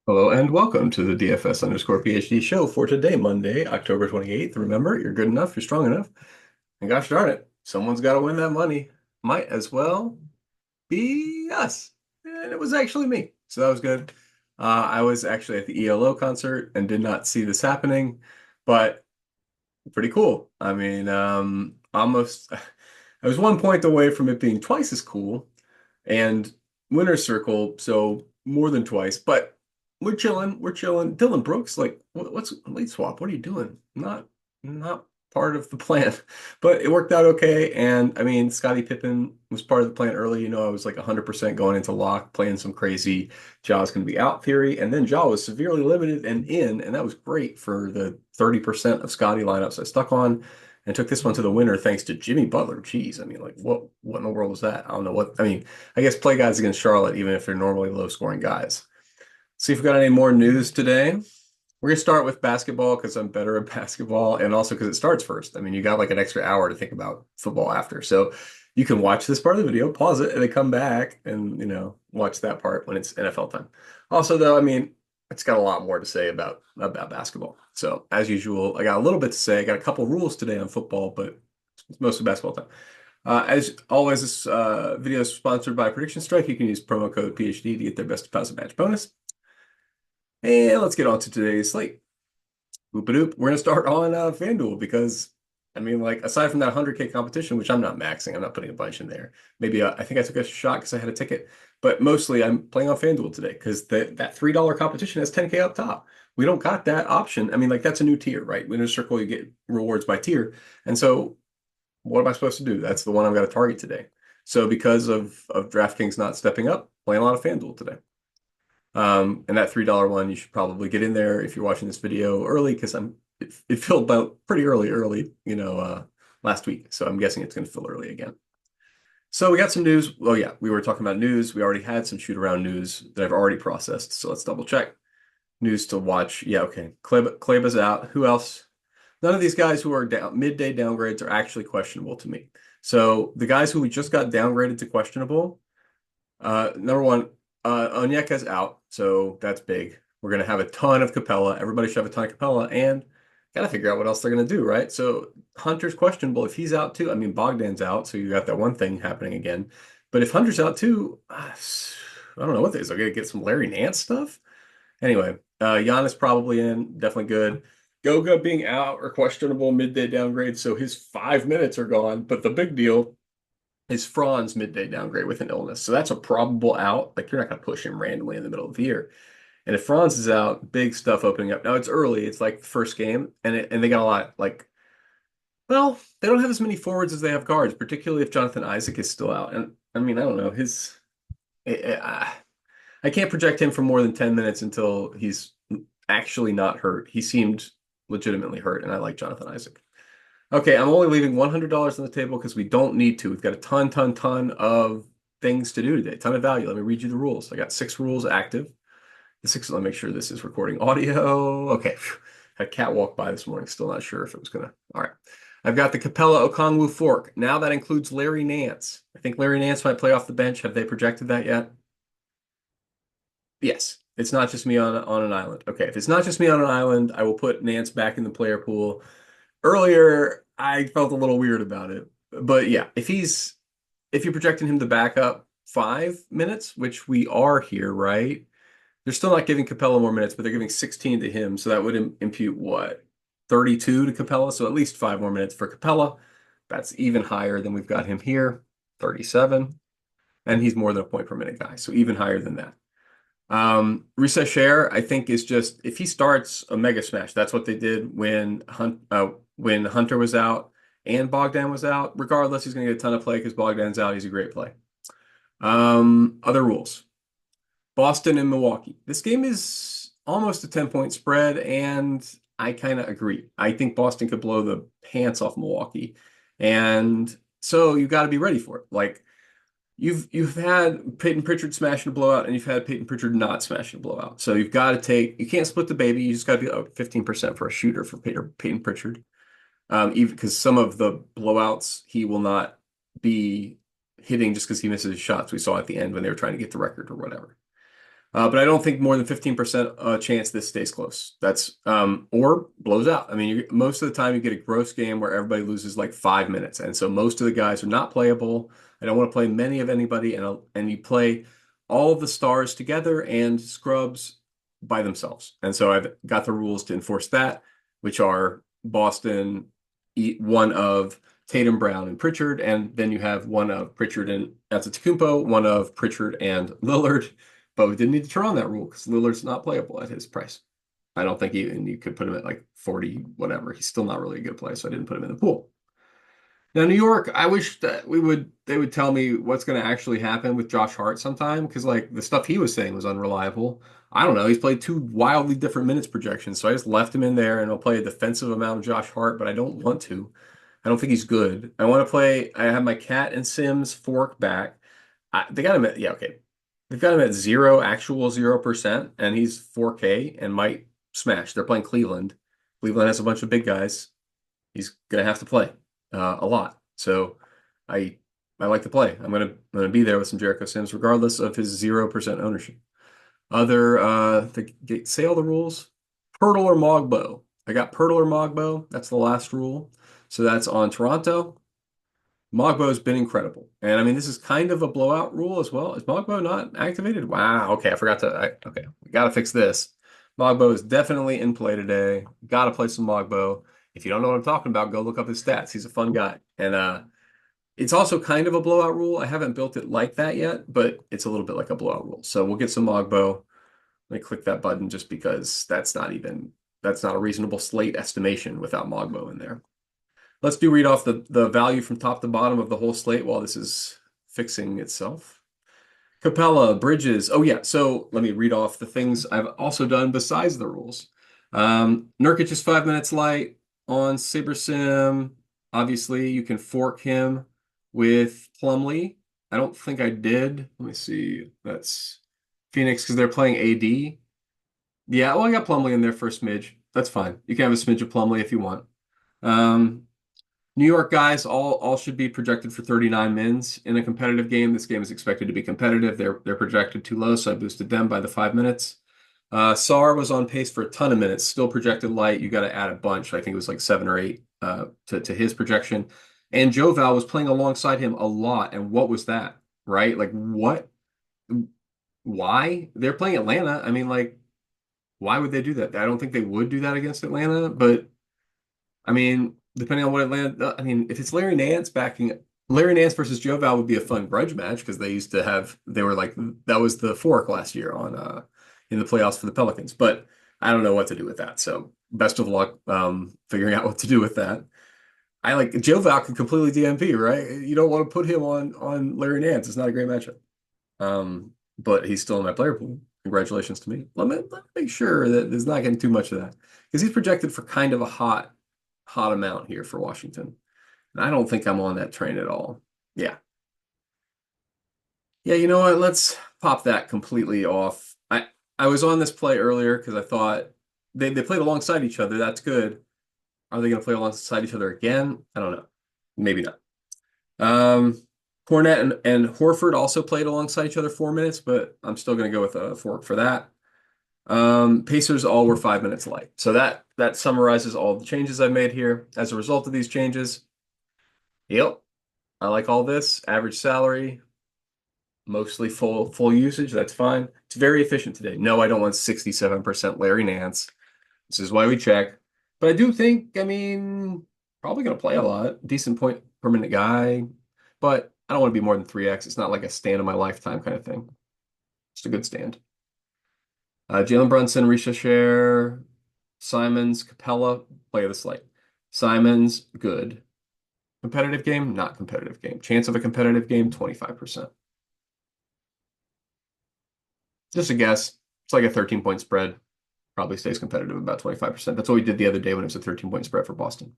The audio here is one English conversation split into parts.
Hello and welcome to the DFS underscore PhD show for today, Monday, October 28th. Remember, you're good enough, you're strong enough, and gosh darn it, someone's got to win that money. Might as well be us. And it was actually me. So that was good. I was actually at the ELO concert and did not see this happening, but pretty cool. I mean, almost, I was 1 point away from it being twice as cool and winner's circle, so more than twice. But we're chilling. We're chilling. Dylan Brooks, like, what's late swap? What are you doing? Not part of the plan, but it worked out okay. And I mean, Scottie Pippen was part of the plan early. I was like 100% going into lock, playing some crazy Ja's going to be out theory, and then Ja was severely limited and in, and that was great for the 30% of Scottie lineups I stuck on and took this one to the winner thanks to Jimmy Butler. Jeez, I mean, like what in the world was that? I don't know what I mean. I guess play guys against Charlotte, even if they're normally low scoring guys. See if we got any more news today. We're gonna start with basketball because I'm better at basketball and also because it starts first. I mean, you got like an extra hour to think about football after. So you can watch this part of the video, pause it, and then come back and watch that part when it's NFL time. Also, though, I mean, it's got a lot more to say about basketball. So as usual, I got a little bit to say. I got a couple rules today on football, but it's mostly basketball time. As always, this video is sponsored by PredictionStrike. You can use promo code PhD to get their best deposit match bonus. And let's get on to today's slate. Whoop-a-doop. We're going to start on FanDuel because, I mean, like, aside from that 100K competition, which I'm not maxing, I'm not putting a bunch in there. Maybe I think I took a shot because I had a ticket, but mostly I'm playing on FanDuel today because that $3 competition has 10K up top. We don't got that option. I mean, like, that's a new tier, right? Winner Circle, you get rewards by tier. And so what am I supposed to do? That's the one I've got to target today. So because of DraftKings not stepping up, playing a lot of FanDuel today. And that $3 one, you should probably get in there if you're watching this video early because it filled out pretty early, last week. So I'm guessing it's going to fill early again. So we got some news. Oh yeah, we were talking about news. We already had some shoot around news that I've already processed. So let's double check. News to watch. Yeah, okay. Kleba's out. Who else? None of these guys who are down midday downgrades are actually questionable to me. So the guys who we just got downgraded to questionable, number one, Onyeka's out, so that's big. We're gonna have a ton of Capela. Everybody should have a ton of Capela, and gotta figure out what else they're gonna do, right? So Hunter's questionable. If he's out too, I mean Bogdan's out, so you got that one thing happening again. But if Hunter's out too, I don't know what this is. I'm gonna get some Larry Nance stuff. Anyway, Giannis probably in, definitely good. Goga being out or questionable midday downgrade, so his 5 minutes are gone. But the big deal is Franz midday downgrade with an illness. So that's a probable out. Like you're not going to push him randomly in the middle of the year. And if Franz is out, big stuff opening up. Now it's early. It's like the first game, and they got a lot. Like, well, they don't have as many forwards as they have guards, particularly if Jonathan Isaac is still out. And I mean, I don't know. I can't project him for more than 10 minutes until he's actually not hurt. He seemed legitimately hurt, and I like Jonathan Isaac. Okay, I'm only leaving $100 on the table because we don't need to. We've got a ton of things to do today, ton of value. Let me read you the rules. I got 6 rules active. Let me make sure this is recording audio. Okay, had a cat walk by this morning. Still not sure if it was gonna. All right. I've got the Capela Okongwu fork. Now that includes Larry Nance. I think Larry Nance might play off the bench. Have they projected that yet? Yes. It's not just me on an island. Okay, if it's not just me on an island, I will put Nance back in the player pool. Earlier, I felt a little weird about it. But yeah, if you're projecting him to back up 5 minutes, which we are here, right? They're still not giving Capella more minutes, but they're giving 16 to him. So that would impute what? 32 to Capella. So at least 5 more minutes for Capella. That's even higher than we've got him here, 37. And he's more than a point per minute guy. So even higher than that. Risacher, I think, is just if he starts a mega smash, that's what they did when Hunter was out and Bogdan was out. Regardless, he's going to get a ton of play because Bogdan's out. He's a great play. Other rules. Boston and Milwaukee. This game is almost a 10-point spread, and I kind of agree. I think Boston could blow the pants off Milwaukee. And so you got to be ready for it. Like you've had Peyton Pritchard smashing a blowout, and you've had Peyton Pritchard not smashing a blowout. So you can't split the baby. You just got to be 15% for a shooter for Peyton Pritchard. Even because some of the blowouts he will not be hitting just because he misses his shots. We saw at the end when they were trying to get the record or whatever. But I don't think more than 15% chance this stays close. That's or blows out. I mean, most of the time you get a gross game where everybody loses like 5 minutes, and so most of the guys are not playable. I don't want to play many of anybody, and you play all of the stars together and scrubs by themselves. And so I've got the rules to enforce that, which are Boston, one of Tatum, Brown, and Pritchard, and then you have one of Pritchard and Antetokounmpo, one of Pritchard and Lillard. But we didn't need to turn on that rule because Lillard's not playable at his price. I don't think even you could put him at like 40, whatever. He's still not really a good play, so I didn't put him in the pool. Now, New York, I wish that they would tell me what's going to actually happen with Josh Hart sometime because like the stuff he was saying was unreliable. I don't know. He's played two wildly different minutes projections, so I just left him in there and I'll play a defensive amount of Josh Hart, but I don't want to. I don't think he's good. I want to play. I have my Cat and Sims fork back. They got him at, yeah, okay. They've got him at zero, actual 0%, and he's 4K and might smash. They're playing Cleveland. Cleveland has a bunch of big guys. He's gonna have to play a lot. So I I like to play. I'm gonna be there with some Jericho Sims, regardless of his 0% ownership. Other say all the rules. Poeltl or Mogbo. I got Poeltl or Mogbo. That's the last rule. So that's on Toronto. Mogbo's been incredible. And I mean, this is kind of a blowout rule as well. Is Mogbo not activated? Wow. Okay, I forgot to. Okay, we got to fix this. Mogbo is definitely in play today. Got to play some Mogbo. If you don't know what I'm talking about, go look up his stats. He's a fun guy. And it's also kind of a blowout rule. I haven't built it like that yet, but it's a little bit like a blowout rule. So we'll get some Mogbo. Let me click that button just because that's not a reasonable slate estimation without Mogbo in there. Let's read off the value from top to bottom of the whole slate while this is fixing itself. Capela, Bridges. Oh, yeah. So let me read off the things I've also done besides the rules. Nurkic is 5 minutes light on SaberSim. Obviously, you can fork him with Plumlee. I don't think I did. Let me see. That's Phoenix because they're playing AD. Yeah, well, I got Plumlee in there for a smidge. That's fine. You can have a smidge of Plumlee if you want. New York guys all should be projected for 39 mins in a competitive game. This game is expected to be competitive. They're projected too low, so I boosted them by the 5 minutes. Sarr was on pace for a ton of minutes, still projected light. You got to add a bunch. I think it was like 7 or 8 to his projection. And Joval was playing alongside him a lot. And what was that? Right? Like what? Why? They're playing Atlanta. I mean, like, why would they do that? I don't think they would do that against Atlanta, but I mean, depending on what Atlanta, I mean, if it's Larry Nance backing Larry Nance versus Joval would be a fun grudge match because they were like that was the fork last year on in the playoffs for the Pelicans. But I don't know what to do with that. So best of luck figuring out what to do with that. I like Joval can completely DMP, right? You don't want to put him on Larry Nance. It's not a great matchup. But he's still in my player pool. Congratulations to me. Let me make sure that there's not getting too much of that because he's projected for kind of a hot amount here for Washington. And I don't think I'm on that train at all. Yeah. Yeah, you know what? Let's pop that completely off. I was on this play earlier because I thought they played alongside each other. That's good. Are they going to play alongside each other again? I don't know. Maybe not. Cornette and Horford also played alongside each other 4 minutes, but I'm still going to go with a fork for that. Pacers all were 5 minutes light. So that summarizes all the changes I've made here. As a result of these changes, yep, I like all this. Average salary, mostly full usage. That's fine. It's very efficient today. No, I don't want 67% Larry Nance. This is why we check. But I do think, I mean, probably going to play a lot. Decent point per minute guy. But I don't want to be more than 3x. It's not like a stand of my lifetime kind of thing. Just a good stand. Jalen Brunson, Risacher, Simons, Capela, play of the slate. Simons, good. Competitive game, not competitive game. Chance of a competitive game, 25%. Just a guess. It's like a 13-point spread. Probably stays competitive about 25%. That's what we did the other day when it was a 13-point spread for Boston.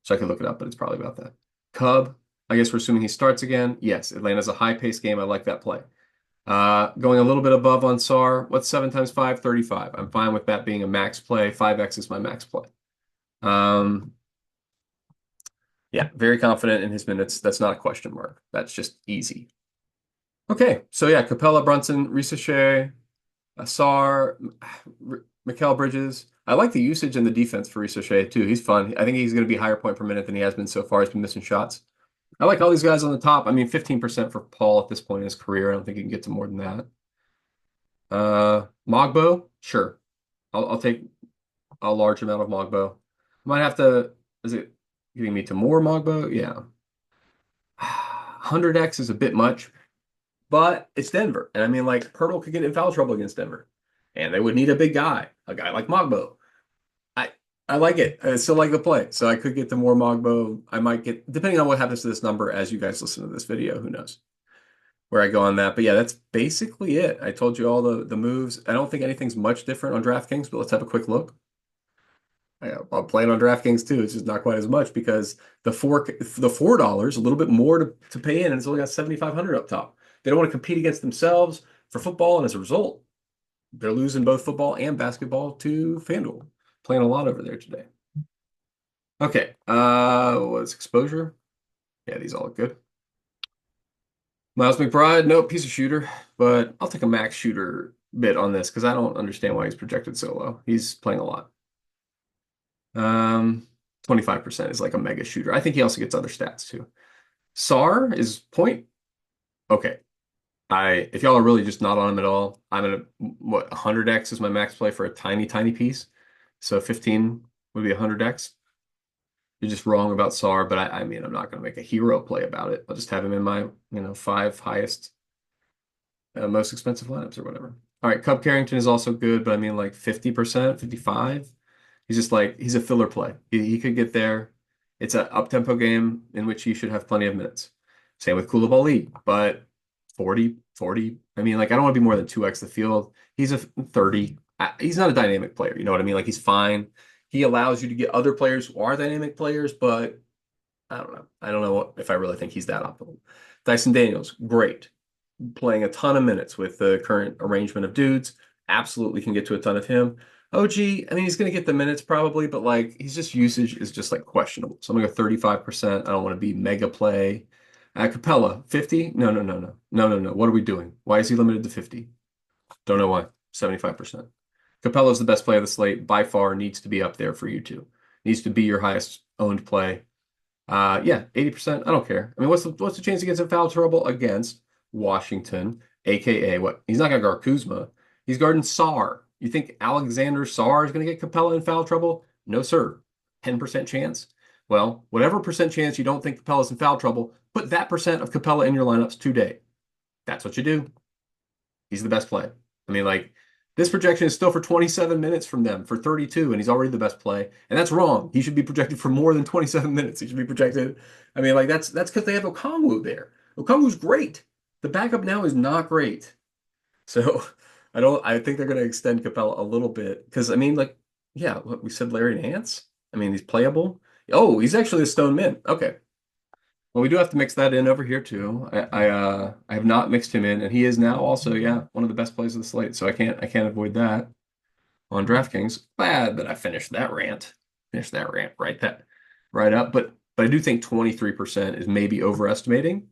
So I could look it up, but it's probably about that. Cub, I guess we're assuming he starts again. Yes, Atlanta's a high-paced game. I like that play. Going a little bit above on Sarr. What's 7 times 5? 35. I'm fine with that being a max play. 5x is my max play. Yeah, very confident in his minutes. That's not a question mark. That's just easy. Okay, so yeah, Capela, Brunson, Risacher, Sarr, Mikal Bridges. I like the usage and the defense for Risarcher too. He's fun. I think he's going to be higher point per minute than he has been so far. He's been missing shots. I like all these guys on the top. I mean, 15% for Paul at this point in his career. I don't think he can get to more than that. Mogbo, sure. I'll take a large amount of Mogbo. Might have to, is it getting me to more Mogbo? Yeah. 100x is a bit much, but it's Denver. And I mean, like, Poeltl could get in foul trouble against Denver. And they would need a big guy, a guy like Mogbo. I I like it. I still like the play. So I could get to more Mogbo. I might get, depending on what happens to this number as you guys listen to this video, who knows where I go on that. But yeah, that's basically it. I told you all the moves. I don't think anything's much different on DraftKings, but let's have a quick look. I'm playing on DraftKings too. It's just not quite as much because the $4, a little bit more to pay in, and it's only got 7,500 up top. They don't want to compete against themselves for football, and as a result, they're losing both football and basketball to FanDuel. Playing a lot over there today. Okay, what's exposure? Yeah, these all look good. Miles McBride, no piece of shooter, but I'll take a max shooter bit on this because I don't understand why he's projected so low. He's playing a lot. 25% is like a mega shooter. I think he also gets other stats too. Sarr is point. Okay. If y'all are really just not on him at all, I'm gonna what 100x is my max play for a tiny, tiny piece. So 15 would be 100x. You're just wrong about Sarr, but I mean I'm not gonna make a hero play about it. I'll just have him in my, five highest most expensive lineups or whatever. All right, Cub Carrington is also good, but I mean like 50%, 55. He's just like he's a filler play. He could get there. It's an up-tempo game in which he should have plenty of minutes. Same with Koulibaly, but 40, 40. I mean, like I don't want to be more than 2x the field. He's a 30. He's not a dynamic player. You know what I mean? Like he's fine. He allows you to get other players who are dynamic players, but I don't know. I don't know if I really think he's that optimal. Dyson Daniels, great. Playing a ton of minutes with the current arrangement of dudes. Absolutely can get to a ton of him. OG, I mean, he's going to get the minutes probably, but like he's just usage is just like questionable. So I'm going to go 35%. I don't want to be mega play. Capela, 50? No, no, no, no. No, no, no. What are we doing? Why is he limited to 50? Don't know why. 75%. Capela's the best play of the slate by far, needs to be up there for you two. Needs to be your highest owned play. Yeah, 80%. I don't care. I mean, what's the chance he gets in foul trouble against Washington, aka what? He's not gonna guard Kuzma. He's guarding Sarr. You think Alexander Sarr is gonna get Capela in foul trouble? No, sir. 10% chance. Well, whatever percent chance you don't think Capela's in foul trouble, put that percent of Capela in your lineups today. That's what you do. He's the best play. I mean, like, this projection is still for 27 minutes from them for 32, and he's already the best play. And that's wrong. He should be projected for more than 27 minutes. He should be projected. I mean, like, that's because they have Okongwu there. Okongwu's great. The backup now is not great. So I think they're going to extend Capella a little bit because, I mean, like, yeah, what we said, Larry Nance. I mean, he's playable. Oh, he's actually a stone mint. Okay. Well, we do have to mix that in over here too. I have not mixed him in, and he is now also, yeah, one of the best plays of the slate. So I can't avoid that on DraftKings. Bad that I finished that rant. Finished that rant right up. But I do think 23% is maybe overestimating.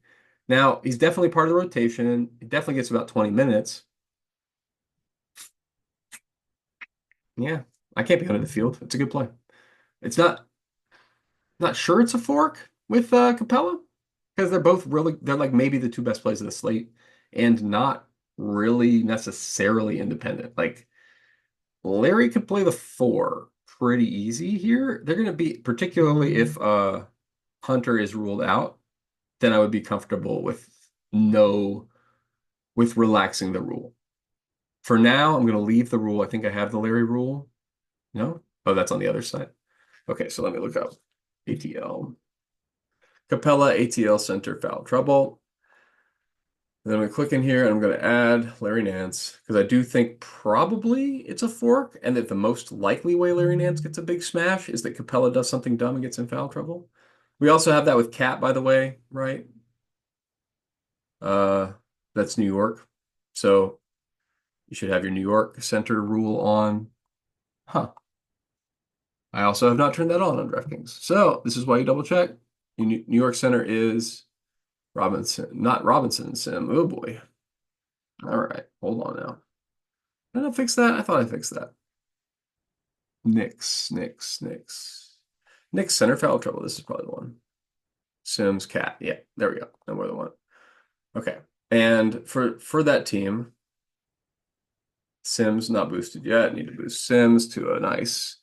Now, he's definitely part of the rotation. He definitely gets about 20 minutes. Yeah, I can't be under the field. It's a good play. It's not sure it's a fork with Capella because they're like maybe the two best plays of the slate and not really necessarily independent. Like Larry could play the four pretty easy here. They're going to be particularly if Hunter is ruled out, then I would be comfortable no with relaxing the rule. For now, I'm going to leave the rule. I think I have the Larry rule. No? Oh, that's on the other side. Okay, so let me look up ATL. Capela ATL center foul trouble. And then I'm going to click in here and I'm going to add Larry Nance because I do think probably it's a fork and that the most likely way Larry Nance gets a big smash is that Capela does something dumb and gets in foul trouble. We also have that with Cat, by the way, right? Uh, that's New York. So you should have your New York center rule on. Huh. I also have not turned that on DraftKings. So this is why you double check. New York center is Robinson, not Robinson Sim. Oh boy. All right, hold on now. Did I fix that? I thought I fixed that. Knicks center foul trouble. This is probably the one. Sims cat. Yeah, there we go. And we're the one. Okay. And for that team, Sims not boosted yet. Need to boost Sims to a nice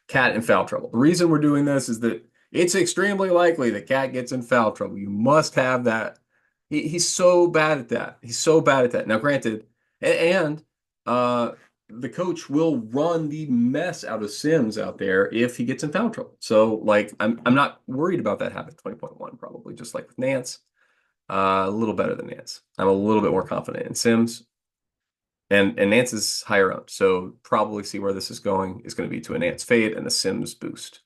cat in foul trouble. The reason we're doing this is that it's extremely likely that cat gets in foul trouble. You must have that. He's so bad at that. He's so bad at that. Now, granted, and the coach will run the mess out of Sims out there if he gets in foul trouble. So, like, I'm not worried about that happening. 20.1 probably, just like with Nance. A little better than Nance. I'm a little bit more confident in Sims. And Nance is higher up, so probably see where this is going is going to be to a Nance fade and a Sims boost.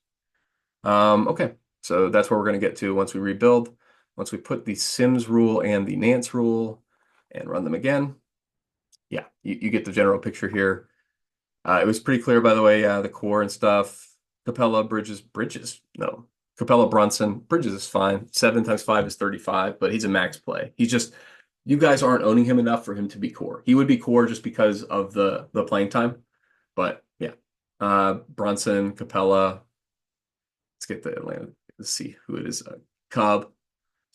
Okay, so that's where we're going to get to once we rebuild. Once we put the Sims rule and the Nance rule and run them again. Yeah, you get the general picture here. It was pretty clear, by the way, the core and stuff. Capela, Bridges. No. Capela, Brunson. Bridges is fine. 7 times 5 is 35, but he's a max play. He's just, you guys aren't owning him enough for him to be core. He would be core just because of the playing time. But yeah. Brunson, Capela. Let's get the Atlanta. Let's see who it is. Cub.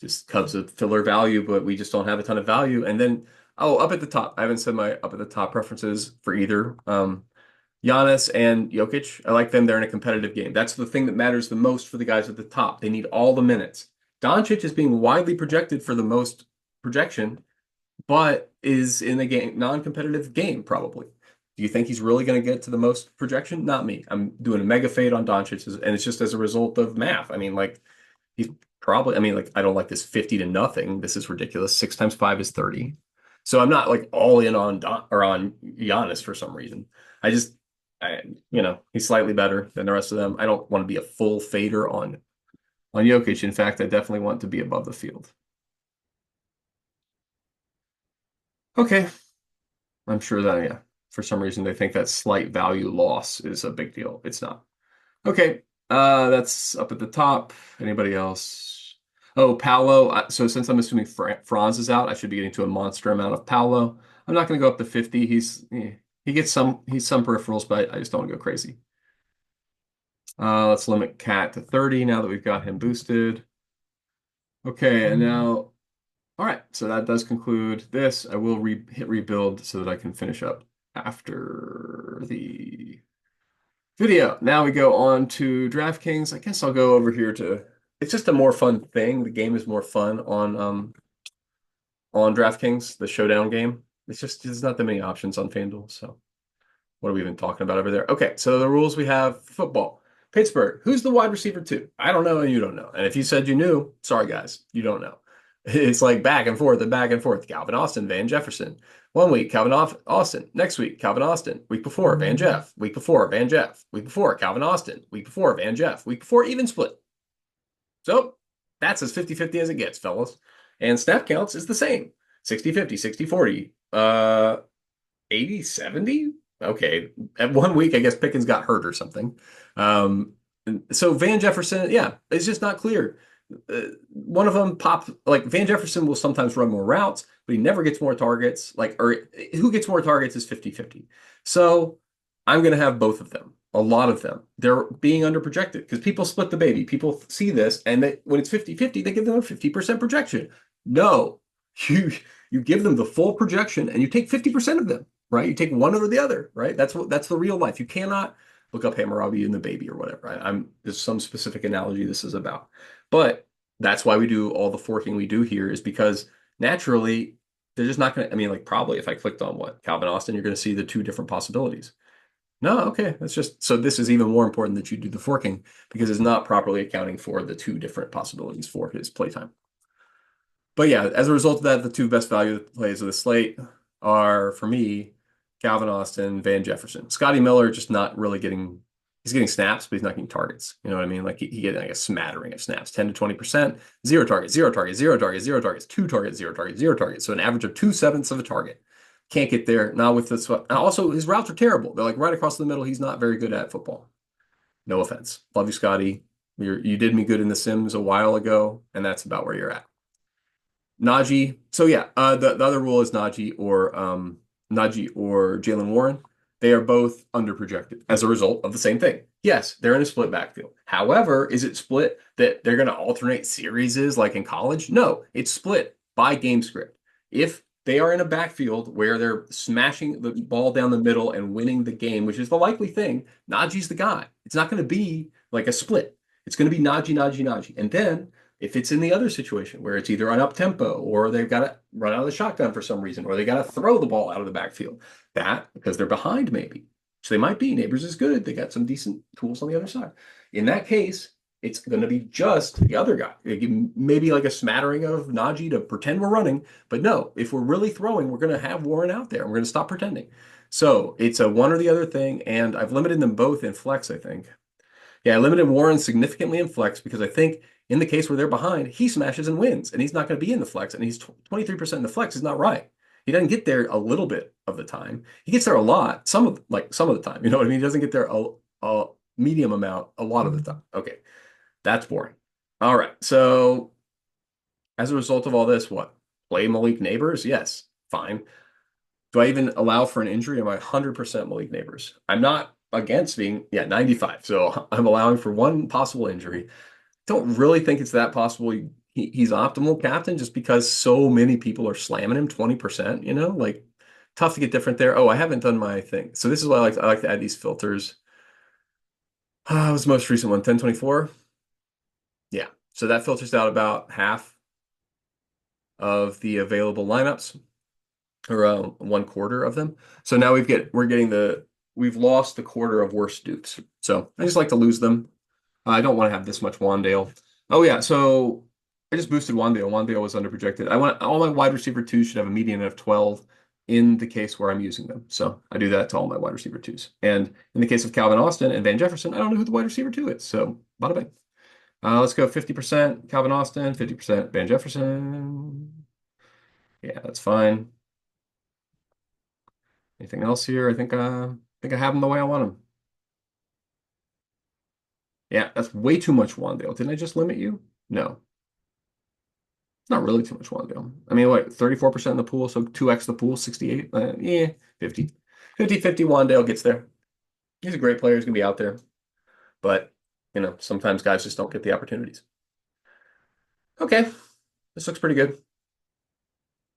Just Cubs of filler value, but we just don't have a ton of value. And then, oh, up at the top. I haven't said my up at the top preferences for either. Giannis and Jokic, I like them. They're in a competitive game. That's the thing that matters the most for the guys at the top. They need all the minutes. Doncic is being widely projected for the most projection, but is in a game non-competitive game probably. Do you think he's really going to get to the most projection? Not me. I'm doing a mega fade on Doncic, and it's just as a result of math. I mean, like he's probably. I mean, like I don't like this 50-0. This is ridiculous. 6 times 5 is 30. So I'm not like all in on on Giannis for some reason. I just he's slightly better than the rest of them. I don't want to be a full fader on Jokic. In fact, I definitely want to be above the field. Okay. I'm sure that, yeah, for some reason they think that slight value loss is a big deal. It's not. Okay. That's up at the top. Anybody else? Oh, Paolo. So since I'm assuming Franz is out, I should be getting to a monster amount of Paolo. I'm not going to go up to 50. He gets some peripherals, but I just don't want to go crazy. Let's limit Cat to 30 now that we've got him boosted. Okay, and now, all right, so that does conclude this. I will hit rebuild so that I can finish up after the video. Now we go on to DraftKings. I guess I'll go over here to, it's just a more fun thing. The game is more fun on DraftKings, the showdown game. It's just, there's not that many options on FanDuel, so what are we even talking about over there? Okay, so the rules we have for football. Pittsburgh, who's the wide receiver two? I don't know and you don't know. And if you said you knew, sorry guys, you don't know. It's like back and forth and back and forth. Calvin Austin, Van Jefferson. 1 week, Calvin Austin. Next week, Calvin Austin. Week before, Van Jeff. Week before, Van Jeff. Week before, Calvin Austin. Week before, Van Jeff. Week before, even split. So that's as 50-50 as it gets, fellas. And snap counts is the same. 60-50, 60-40, 80-70. Okay. At 1 week, I guess Pickens got hurt or something. So Van Jefferson, yeah, it's just not clear. One of them popped, like Van Jefferson will sometimes run more routes, but he never gets more targets. Or who gets more targets is 50-50. So I'm going to have both of them, a lot of them. They're being underprojected because people split the baby. People see this, and when it's 50-50, they give them a 50% projection. No, you give them the full projection and you take 50% of them, right? You take one over the other, right? That's the real life. You cannot look up Hammurabi and the baby or whatever. There's some specific analogy this is about. But that's why we do all the forking we do here is because naturally they're just not going to, I mean, like probably if I clicked on Calvin Austin, you're going to see the two different possibilities. No, okay. That's just, so this is even more important that you do the forking because it's not properly accounting for the two different possibilities for his playtime. But yeah, as a result of that, the two best value plays of the slate are, for me, Calvin Austin, Van Jefferson. Scotty Miller just not really he's getting snaps, but he's not getting targets. You know what I mean? Like he getting like a smattering of snaps, 10 to 20%, 0 targets, 0 targets, 0 targets, 0 targets, 2 targets, 0 targets, 0 targets. So an average of 2/7 of a target. Can't get there. Not with this. Also, his routes are terrible. They're like right across the middle. He's not very good at football. No offense. Love you, Scotty. You did me good in The Sims a while ago, and that's about where you're at. Najee. So yeah, the other rule is Najee or Jalen Warren. They are both under projected as a result of the same thing. Yes, they're in a split backfield. However, is it split that they're going to alternate series like in college? No, it's split by game script. If they are in a backfield where they're smashing the ball down the middle and winning the game, which is the likely thing, Najee's the guy. It's not going to be like a split. It's going to be Najee, Najee, Najee. And then if it's in the other situation where it's either on up tempo or they've got to run out of the shotgun for some reason, or they got to throw the ball out of the backfield, that because they're behind maybe. So they might be. Neighbors is good. They got some decent tools on the other side. In that case, it's going to be just the other guy. Maybe like a smattering of Najee to pretend we're running. But no, if we're really throwing, we're going to have Warren out there. We're going to stop pretending. So it's a one or the other thing. And I've limited them both in flex, I think. Yeah, I limited Warren significantly in flex because I think in the case where they're behind, he smashes and wins, and he's not going to be in the flex, and he's 23% in the flex is not right. He doesn't get there a little bit of the time. He gets there a lot, some of the time. You know what I mean? He doesn't get there a medium amount a lot of the time. Okay, that's boring. All right, so as a result of all this, what? Play Malik Neighbors? Yes, fine. Do I even allow for an injury? Am I 100% Malik Neighbors? I'm not against being, 95. So I'm allowing for one possible injury. Don't really think it's that possible. He's optimal captain just because so many people are slamming him 20%, like tough to get different there. Oh, I haven't done my thing. So this is why I like to add these filters. What was the most recent one? 1024? Yeah. So that filters out about half of the available lineups, or 1/4 of them. So now we've lost the quarter of worst Dukes. So I just like to lose them. I don't want to have this much Wandale. Oh yeah, so I just boosted Wandale. Wandale was under projected. I want all my wide receiver twos should have a median of 12 in the case where I'm using them. So I do that to all my wide receiver twos. And in the case of Calvin Austin and Van Jefferson, I don't know who the wide receiver two is. So bada bing. Let's go 50% Calvin Austin, 50% Van Jefferson. Yeah, that's fine. Anything else here? I think I have them the way I want them. Yeah, that's way too much Wandale. Didn't I just limit you? No. It's not really too much Wandale. I mean, what, 34% in the pool, so 2x the pool, 68? Yeah, 50. 50-50 Wandale gets there. He's a great player. He's going to be out there. But, sometimes guys just don't get the opportunities. Okay, this looks pretty good.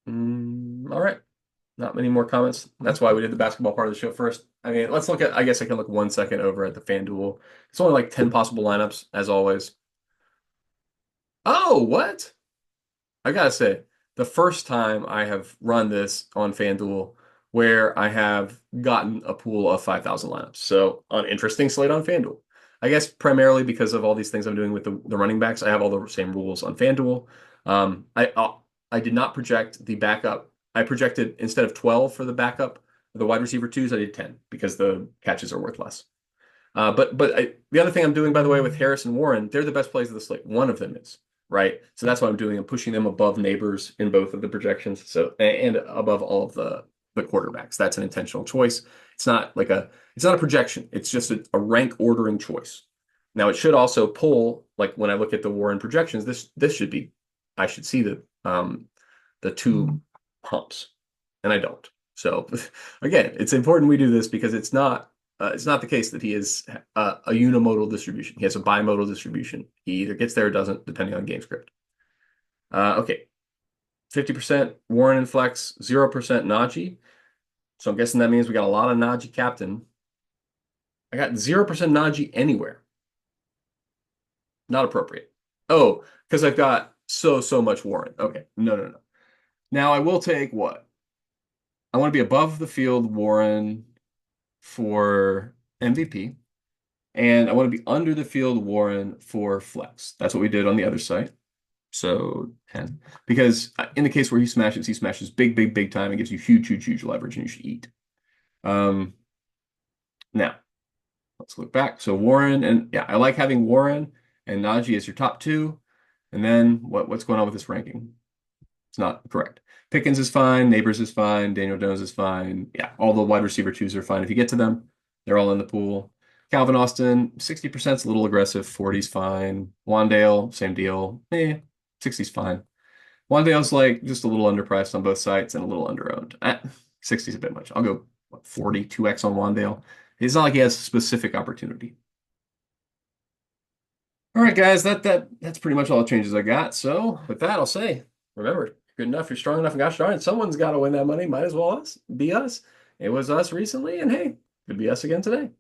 All right. Not many more comments. That's why we did the basketball part of the show first. I mean, let's look at, I guess I can look 1 second over at the FanDuel. It's only like 10 possible lineups, as always. Oh, what? I gotta say, the first time I have run this on FanDuel where I have gotten a pool of 5,000 lineups. So an interesting slate on FanDuel. I guess primarily because of all these things I'm doing with the running backs, I have all the same rules on FanDuel. I did not project the backup. I projected instead of 12 for the backup, the wide receiver twos, I did 10 because the catches are worth less. But the other thing I'm doing, by the way, with Harris and Warren, they're the best plays of the slate. One of them is, right? So that's what I'm doing. I'm pushing them above neighbors in both of the projections. So and above all of the quarterbacks. That's an intentional choice. It's not a projection. It's just a rank ordering choice. Now it should also pull, like when I look at the Warren projections, this should be, I should see the two humps, and I don't. So again, it's important we do this because it's not the case that he is a unimodal distribution. He has a bimodal distribution. He either gets there or doesn't, depending on game script. Okay, 50% Warren and flex, 0% Najee. So I'm guessing that means we got a lot of Najee captain. I got 0% Najee anywhere. Not appropriate. Oh, because I've got so much Warren. Okay, no. Now I will take what? I want to be above the field Warren for MVP, and I want to be under the field Warren for flex. That's what we did on the other site. So 10. Because in the case where he smashes big time and gives you huge leverage, and you should eat. Now, let's look back. So Warren, and yeah, I like having Warren and Najee as your top two. And then what's going on with this ranking? It's not correct. Pickens is fine, Neighbors is fine, Daniel Jones is fine. Yeah, all the wide receiver twos are fine. If you get to them, they're all in the pool. Calvin Austin, 60% is a little aggressive, 40's fine. Wandale, same deal. 60's fine. Wandale's like just a little underpriced on both sides and a little underowned. 60 is a bit much. I'll go what, 42x on Wandale. It's not like he has specific opportunity. All right, guys, that's pretty much all the changes I got. So with that, I'll say, remember, good enough, you're strong enough, and gosh darn it, someone's got to win that money. Might as well be us. It was us recently, and hey, could be us again today.